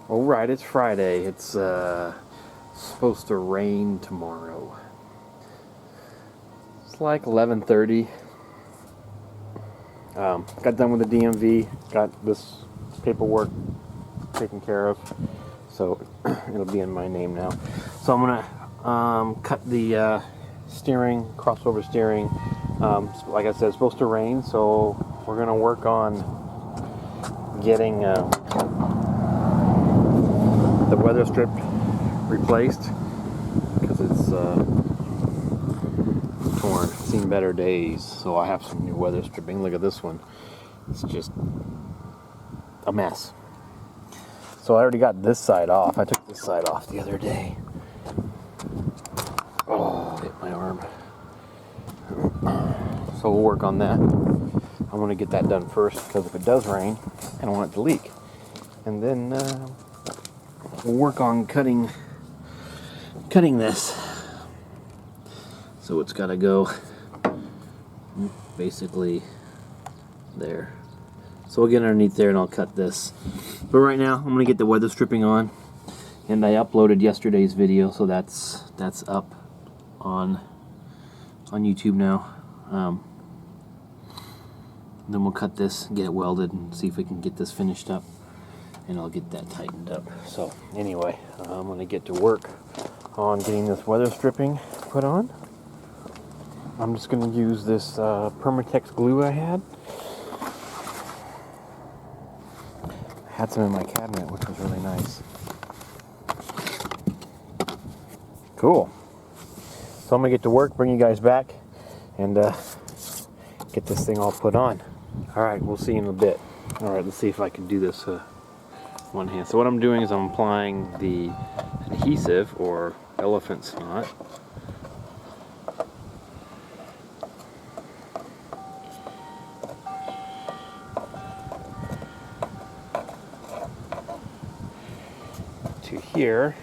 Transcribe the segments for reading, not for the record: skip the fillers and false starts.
Alright, it's Friday. It's supposed to rain tomorrow. It's like 11:30. Got done with the DMV. Got this paperwork taken care of. So it'll be in my name now. So I'm gonna cut the steering, crossover steering. Like I said, it's supposed to rain, so we're gonna work on getting the weather strip replaced because it's torn. It's seen better days, so I have some new weather stripping. Look at this one. It's just a mess. So I already got this side off. I took this side off the other day. Oh, hit my arm. So we'll work on that. I want to get that done first because if it does rain, I don't want it to leak. And then we'll work on cutting this. So it's got to go basically there. So we'll get underneath there and I'll cut this. But right now I'm going to get the weather stripping on. And I uploaded yesterday's video, so that's up on YouTube now. Then we'll cut this, get it welded, and see if we can get this finished up. And I'll get that tightened up. So anyway, I'm going to get to work on getting this weather stripping put on. I'm just going to use this Permatex glue I had. I had some in my cabinet, which was really nice. Cool. So I'm going to get to work, bring you guys back, and get this thing all put on. Alright, we'll see you in a bit. Alright, let's see if I can do this one hand. So what I'm doing is I'm applying the adhesive, or elephant snot. To here.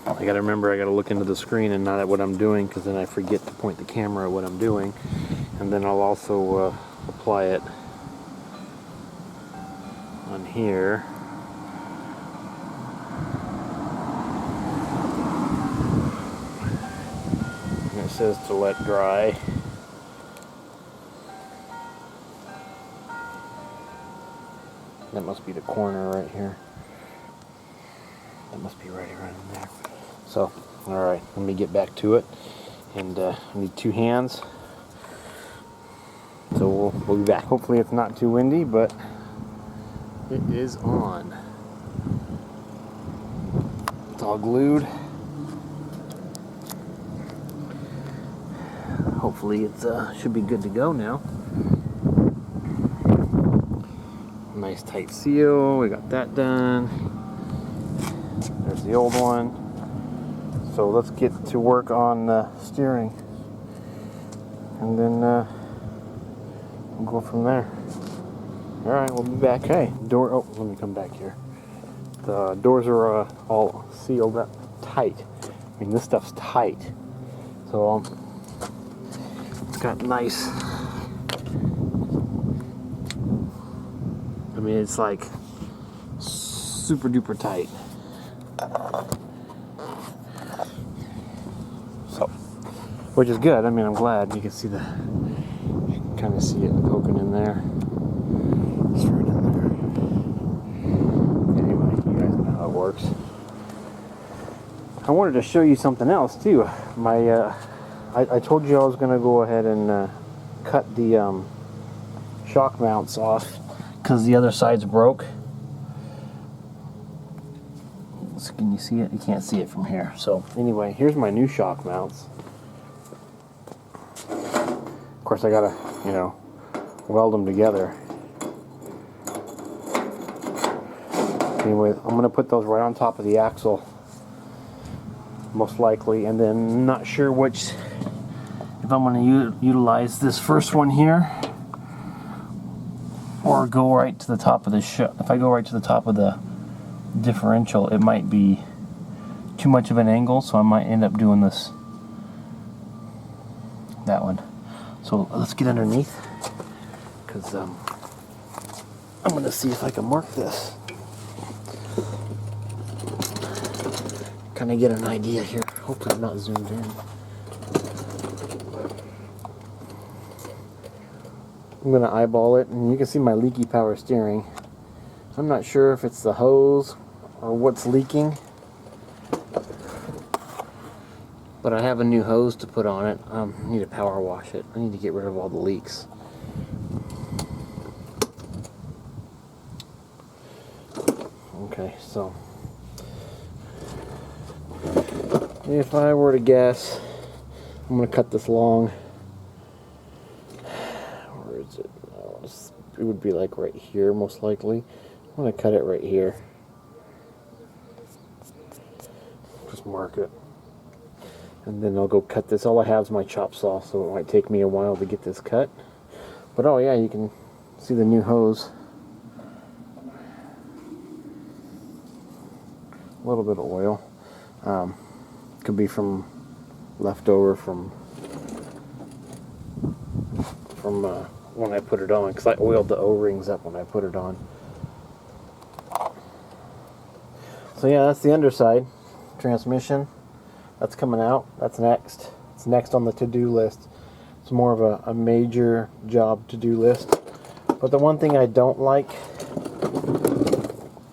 I gotta remember, I gotta look into the screen and not at what I'm doing, because then I forget to point the camera at what I'm doing. And then I'll also apply it on here. And it says to let dry. That must be the corner right here. That must be right around there. So, alright, let me get back to it. And I need two hands. So we'll be back. Hopefully it's not too windy, but it is on. It's all glued. Hopefully it should be good to go now. Nice tight seal. We got that done. There's the old one. So let's get to work on steering, and then we'll go from there. Alright, we'll be back. Hey, oh, let me come back here. The doors are all sealed up tight. I mean, this stuff's tight. So it's got nice, I mean, it's like super duper tight. So, which is good. I mean, I'm glad. You can see you can kind of see it poking in there. It's right in there. Anyway, you guys know how it works. I wanted to show you something else too. I told you I was going to go ahead and cut the shock mounts off because the other side's broke. So can you see it? You can't see it from here. So anyway, here's my new shock mounts. Of course, I gotta, weld them together. Anyway, I'm gonna put those right on top of the axle, most likely, and then not sure which, if I'm gonna utilize this first one here, or go right to the top of the if I go right to the top of the differential, it might be too much of an angle, so I might end up doing that one. So So let's get underneath, because I'm going to see if I can mark this. Kind of get an idea here. Hopefully I'm not zoomed in. I'm going to eyeball it, and you can see my leaky power steering. I'm not sure if it's the hose or what's leaking, but I have a new hose to put on it. I need to power wash it. I need to get rid of all the leaks. Okay, so if I were to guess, I'm going to cut this long. Where is it? Oh, it would be like right here, most likely. I'm going to cut it right here. Just mark it. And then I'll go cut this. All I have is my chop saw, so it might take me a while to get this cut. But oh yeah, you can see the new hose. A little bit of oil. Could be from leftover from when I put it on, because I oiled the O-rings up when I put it on. So yeah, that's the underside. Transmission, that's coming out. That's next. It's next on the to-do list. It's more of a major job to-do list. But the one thing I don't like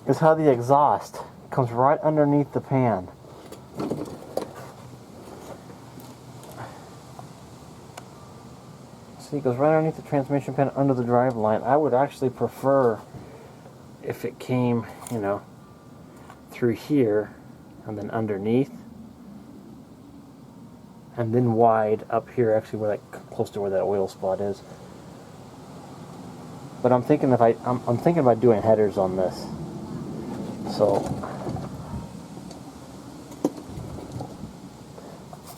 is how the exhaust comes right underneath the pan. See, it goes right underneath the transmission pan under the drive line. I would actually prefer if it came, you know, through here and then underneath and then wide up here, actually where that, close to where that oil spot is. But I'm thinking I'm thinking about doing headers on this. So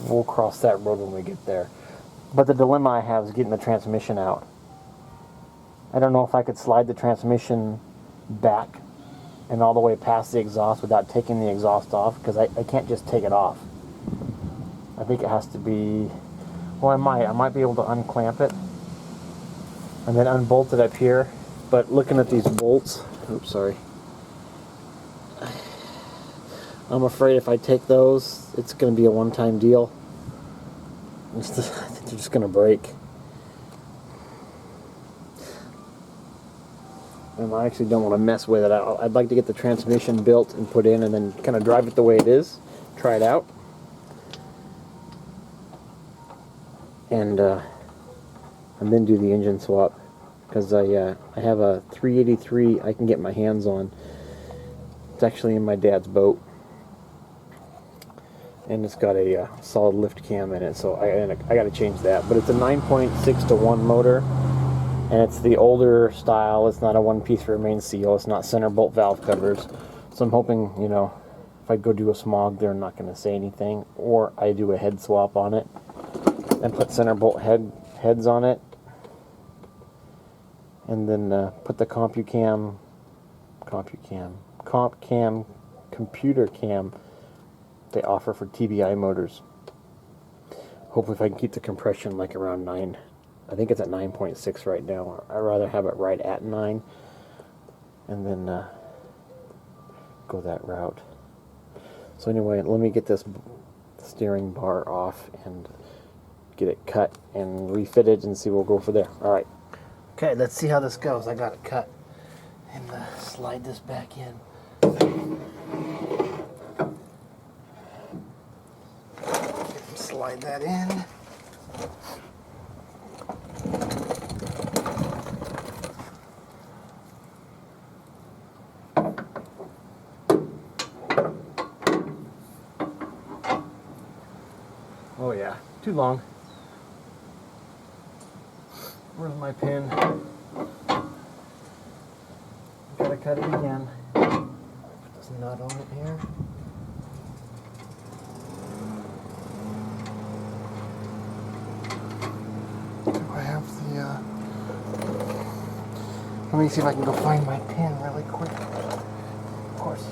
we'll cross that road when we get there. But the dilemma I have is getting the transmission out. I don't know if I could slide the transmission back and all the way past the exhaust without taking the exhaust off, because I can't just take it off. I think it has to be, well, I might be able to unclamp it and then unbolt it up here. But looking at these bolts, oops, sorry. I'm afraid if I take those, it's going to be a one-time deal. I think they're just going to break. And I actually don't want to mess with it. I'd like to get the transmission built and put in and then kind of drive it the way it is. Try it out. And then do the engine swap. Because I have a 383 I can get my hands on. It's actually in my dad's boat. And it's got a solid lift cam in it, so I got to change that. But it's a 9.6 to 1 motor, and it's the older style. It's not a one-piece rear main seal. It's not center bolt valve covers. So I'm hoping, you know, if I go do a smog, they're not going to say anything. Or I do a head swap on it and put center bolt heads on it, and then put the computer cam they offer for TBI motors. Hopefully if I can keep the compression like around 9. I think it's at 9.6 right now. I'd rather have it right at 9 and then go that route. So anyway, let me get this steering bar off and get it cut and refitted and see we'll go for there. Alright. Okay, let's see how this goes. I got it cut. And slide this back in. Slide that in. Oh yeah, too long. Where's my pin? Gotta cut it again. Put this nut on it here. Let me see if I can go find my pin really quick. Of course.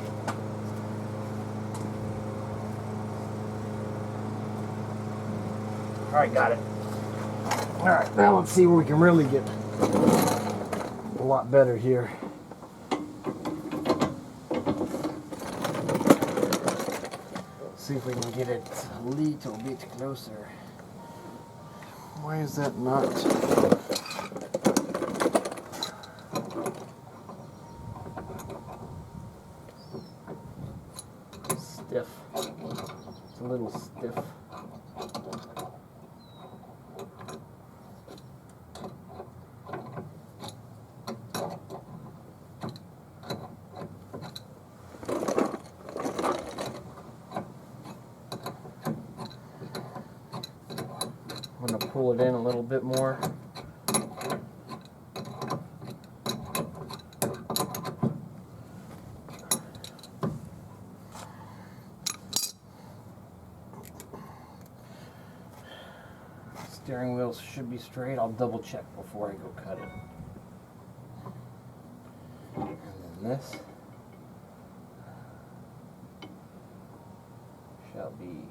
Alright, got it. Alright, now let's see where we can really get a lot better here. See if we can get it a little bit closer. Why is that not? Stiff. It's a little stiff. I'm going to pull it in a little bit more. Steering wheels should be straight. I'll double check before I go cut it. And then this shall be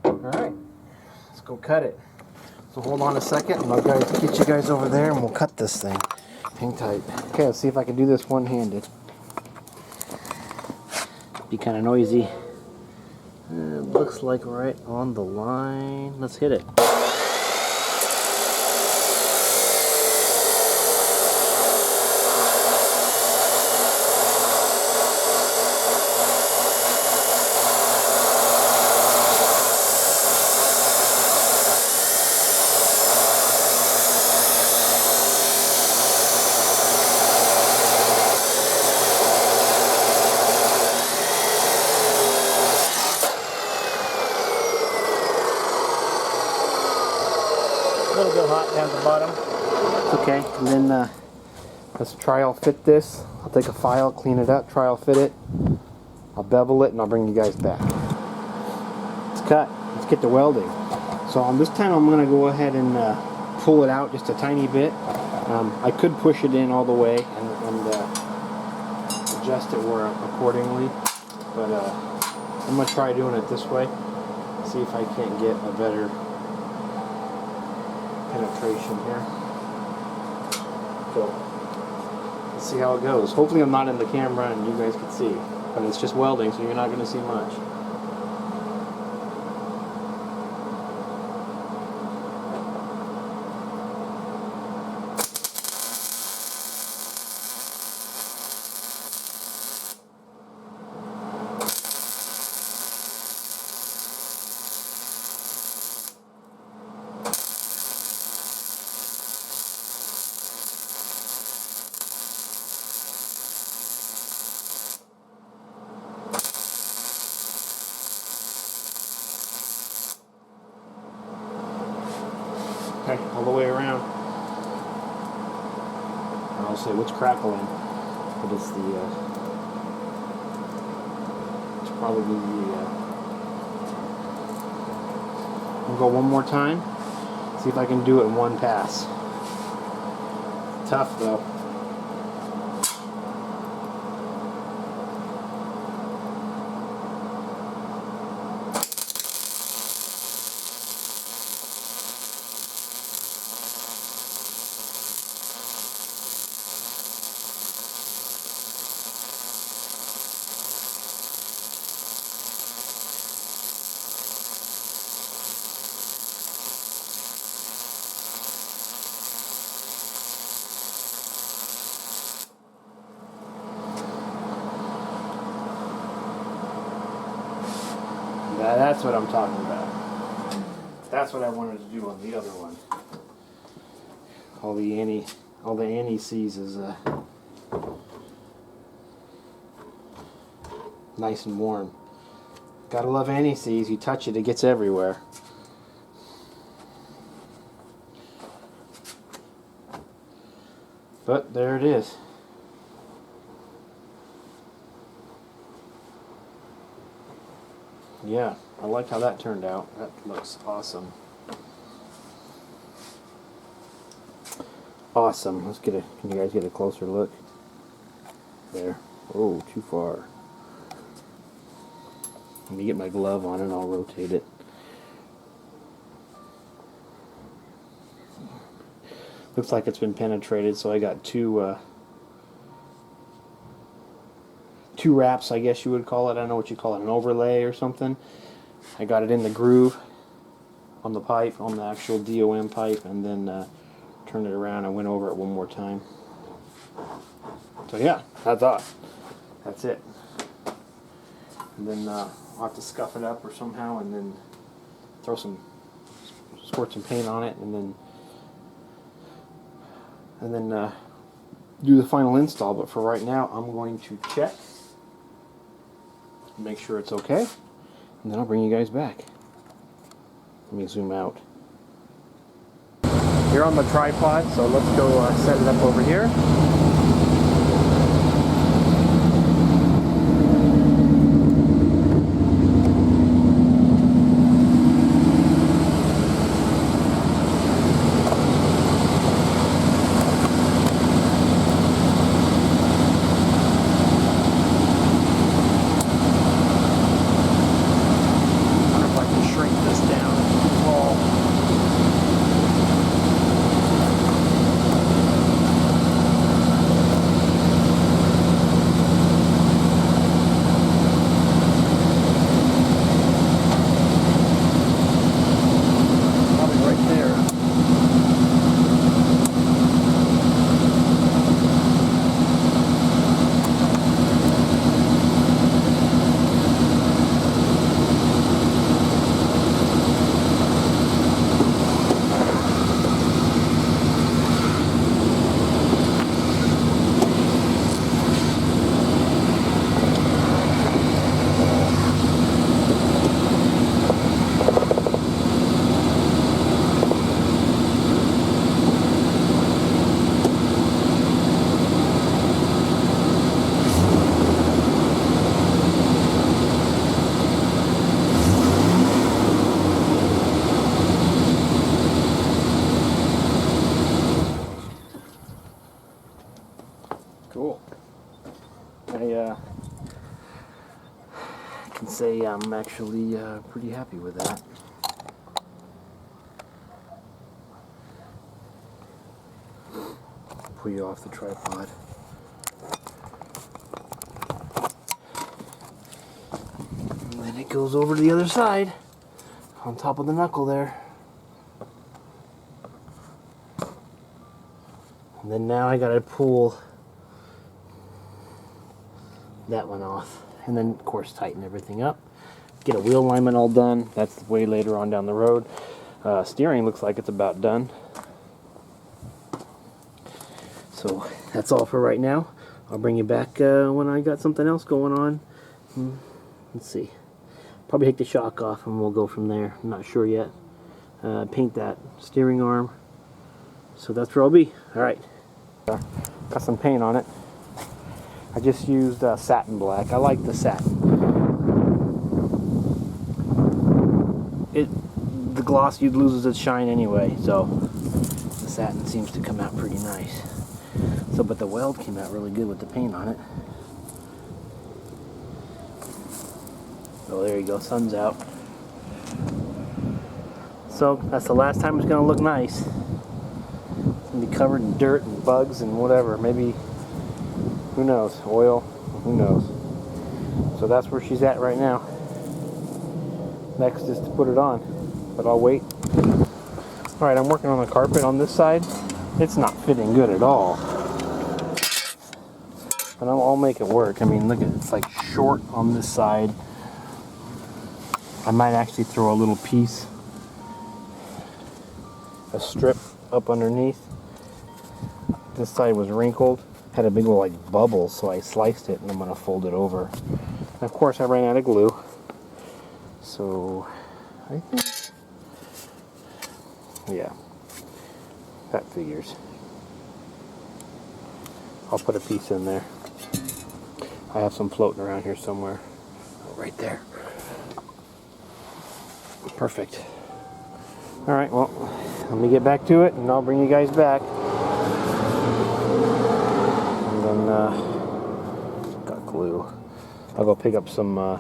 alright. Let's go cut it. So hold on a second and I'll get you guys over there and we'll cut this thing. Hang tight. Okay, let's see if I can do this one-handed. Be kind of noisy. It looks like right on the line. Let's hit it. A little bit hot down at the bottom. It's okay. And then let's trial fit this. I'll take a file, clean it up, trial fit it. I'll bevel it and I'll bring you guys back. It's cut. Let's get to welding. So on this time I'm going to go ahead and pull it out just a tiny bit. I could push it in all the way and adjust it where accordingly. But I'm going to try doing it this way. See if I can't get a better penetration here. So let's see how it goes. Hopefully I'm not in the camera and you guys can see, but it's just welding, so you're not going to see much. Okay, all the way around. I'll say what's crackling, but it's the it's probably the I'll go one more time, see if I can do it in one pass. Tough though. That's what I'm talking about. That's what I wanted to do on the other one. All the Annie sees is nice and warm. Gotta love Annie sees. You touch it, it gets everywhere. But there it is. Yeah, I like how that turned out. That looks awesome. Awesome. Let's get a, can you guys get a closer look? There. Oh, too far. Let me get my glove on and I'll rotate it. Looks like it's been penetrated, so I got two wraps, I guess you would call it. I don't know what you call it, an overlay or something. I got it in the groove on the pipe, on the actual DOM pipe, and then turned it around and went over it one more time. So yeah, that's it. And then I'll have to scuff it up or somehow, and then squirt some paint on it, and then do the final install. But for right now, I'm going to check, make sure it's okay, and then I'll bring you guys back. Let me zoom out. You're on the tripod, so let's go set it up over here. Cool. I can say I'm actually pretty happy with that. Pull you off the tripod. And then it goes over to the other side, on top of the knuckle there. And then now I gotta pull that one off, and then of course tighten everything up, get a wheel alignment all done. That's way later on down the road. Steering looks like it's about done, so that's all for right now. I'll bring you back when I got something else going on. Let's see, probably take the shock off and we'll go from there. I'm not sure yet. Paint that steering arm, so that's where I'll be. Alright, got some paint on it. I just used satin black. I like the satin. The gloss loses its shine anyway, so the satin seems to come out pretty nice. So, but the weld came out really good with the paint on it. So there you go, sun's out. So that's the last time it's gonna look nice. It's gonna be covered in dirt and bugs and whatever. Maybe, who knows, oil, who knows. So that's where she's at right now. Next is to put it on, but I'll wait. Alright, I'm working on the carpet on this side. It's not fitting good at all, but I'll make it work. I mean, look at it, it's like short on this side. I might actually throw a little piece, a strip up underneath. This side was wrinkled, had a big old like bubble, so I sliced it and I'm going to fold it over. And of course I ran out of glue, so I think, yeah, that figures. I'll put a piece in there. I have some floating around here somewhere. Oh, right there. Perfect. Alright, well, let me get back to it and I'll bring you guys back. And then, got glue. I'll go pick up some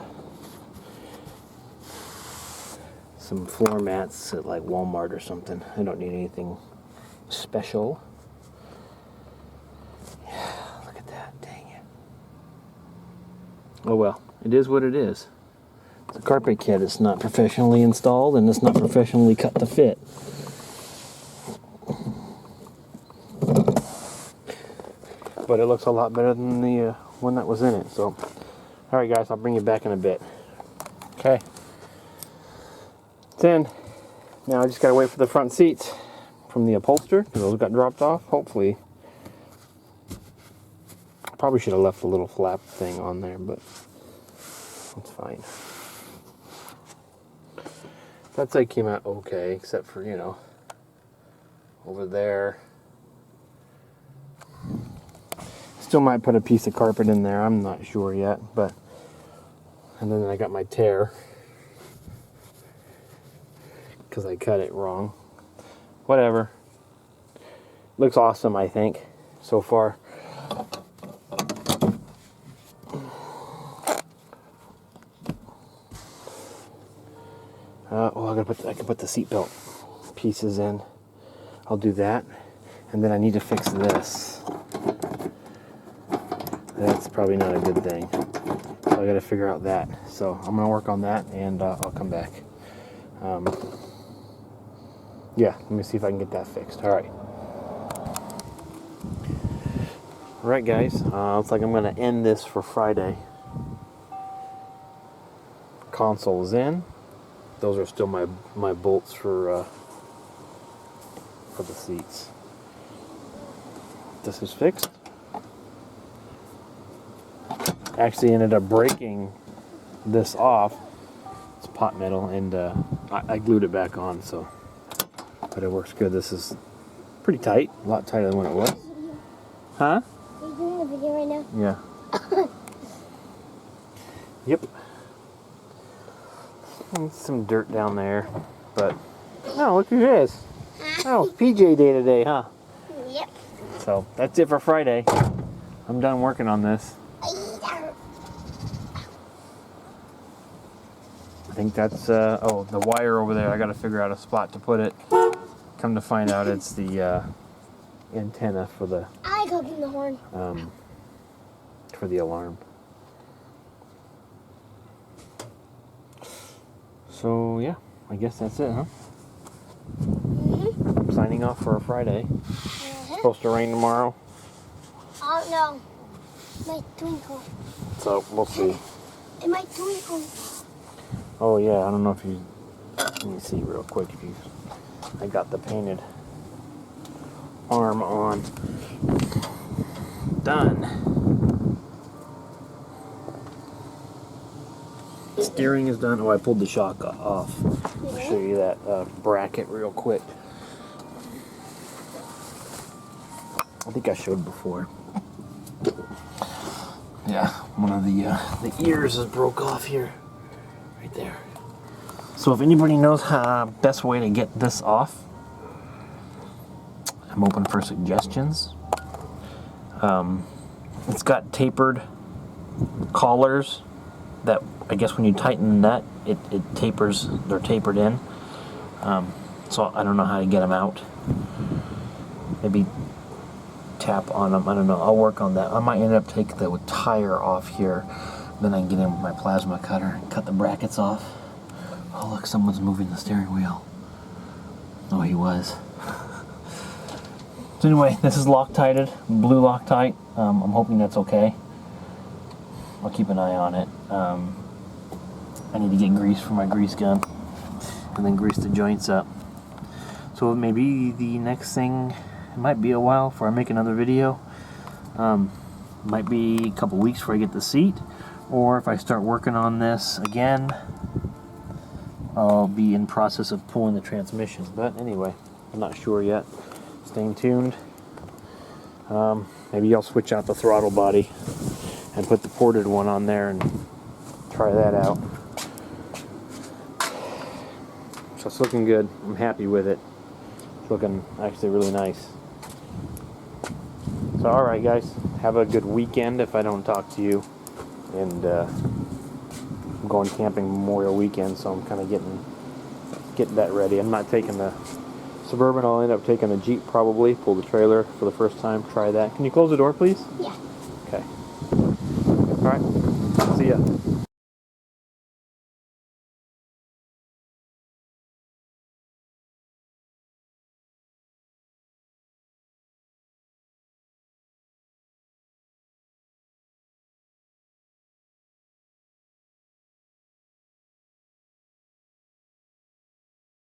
some floor mats at like Walmart or something. I don't need anything special. Look at that, dang it. Oh well, it is what it is. It's a carpet kit. It's not professionally installed and it's not professionally cut to fit. But it looks a lot better than the one that was in it. So, alright guys, I'll bring you back in a bit. Okay. It's in. Now I just gotta wait for the front seats from the upholster, because those got dropped off. Hopefully. I probably should have left the little flap thing on there, but it's fine. That side came out okay, except for, you know, over there. Still might put a piece of carpet in there, I'm not sure yet, but, and then I got my tear because I cut it wrong. Whatever. Looks awesome, I think, so far. Oh, I can put the seatbelt pieces in. I'll do that, and then I need to fix this. That's probably not a good thing. So I got to figure out that. So I'm gonna work on that, and I'll come back. Yeah, let me see if I can get that fixed. All right. All right, guys. Looks like I'm gonna end this for Friday. Console is in. Those are still my bolts for the seats. This is fixed. Actually ended up breaking this off. It's pot metal, and I glued it back on, so, but it works good. This is pretty tight, a lot tighter than what it was. Huh? Are you doing a video right now? Yeah. Yep. And some dirt down there, but oh, look who it is. Oh, PJ day today, huh? Yep. So that's it for Friday. I'm done working on this. I think that's, oh, the wire over there. I got to figure out a spot to put it. Come to find out, it's the antenna for the I go in the horn. For the alarm. So yeah, I guess that's it, huh? Mm-hmm. Signing off for a Friday. Supposed to rain tomorrow. Oh no, it might twinkle. So we'll see. It might twinkle. Oh yeah, I don't know if you. Let me see real quick if you. I got the painted arm on. Done. Steering is done. Oh, I pulled the shock off. I'll show you that bracket real quick. I think I showed before. Yeah, one of the ears is broke off here, right there. So if anybody knows best way to get this off, I'm open for suggestions. It's got tapered collars that I guess when you tighten that, it tapers. They're tapered in. So I don't know how to get them out. Maybe tap on them. I don't know. I'll work on that. I might end up taking the tire off here. Then I can get in with my plasma cutter and cut the brackets off. Oh look, someone's moving the steering wheel. Oh, he was. So anyway, this is Loctited, blue Loctite. I'm hoping that's okay. I'll keep an eye on it. I need to get grease for my grease gun and then grease the joints up. So maybe the next thing, it might be a while before I make another video. Might be a couple weeks before I get the seat, or if I start working on this again, I'll be in process of pulling the transmission. But anyway, I'm not sure yet. Staying tuned. Maybe I'll switch out the throttle body and put the ported one on there and try that out. So it's looking good. I'm happy with it. It's looking actually really nice. So alright guys, have a good weekend if I don't talk to you. And I'm going camping Memorial Weekend, so I'm kind of getting get that ready. I'm not taking the Suburban. I'll end up taking the Jeep probably. Pull the trailer for the first time. Try that. Can you close the door, please? Yeah. Okay. All right. See ya.